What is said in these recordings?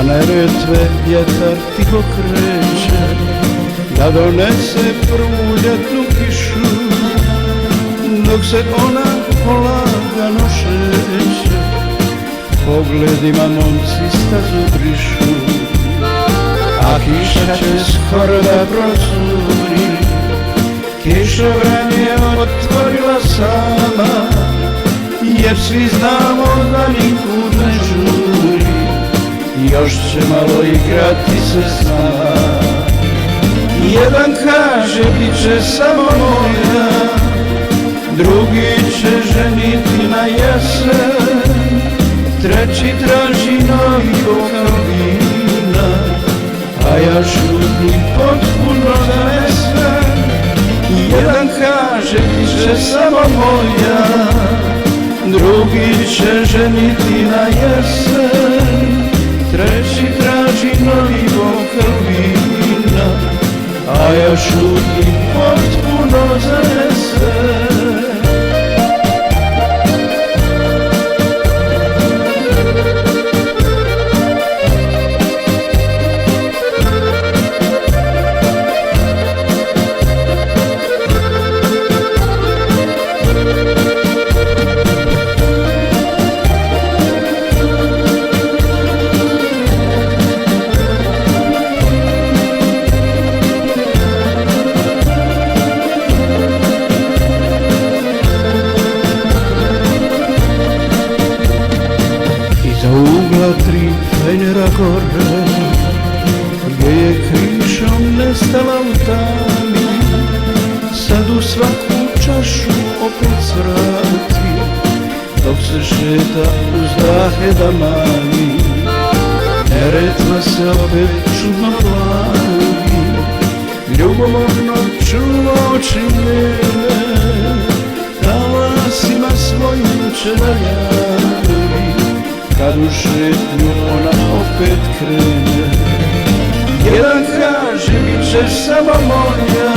Sa Neretve vjetar tiho kreće, da donese prvu ljetnu kišu, dok se ona polagano šeće, pogledima momci stazu brišu. A kiša će skoro da procuri, kišobran je otvorila sama, jer svi znamo da nikud ne žuri, još će malo igrati se s nama. Jedan kaže bit će samo moja, drugi će ženiti na jesen, treći traži novi bokal vina, a ja šutim potpuno zanesen. Jedan kaže bit će samo moja, drugi će ženiti na jesen, treći traži novi bokal vina, a ja šutim potpuno zanesen. Iza ugla tri fenjera gore, gdje je krišom nestala u tami, sad u svaku čašu opet svrati, dok se šeta uz dahe da mani. Neretva se opet čudno plavi, ljubomorno čuva oči njene, talasima svojim će da javi, kad u šetnju ona opet krene. Jedan kaže bit će samo moja,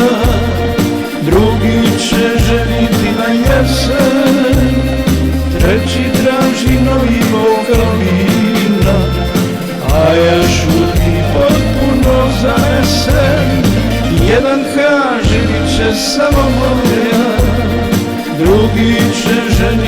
drugi će ženiti na jesen, treći traži novi bokal vina, a ja šutim potpuno zanesen. Jedan kaže bit će samo moja, drugi će ženiti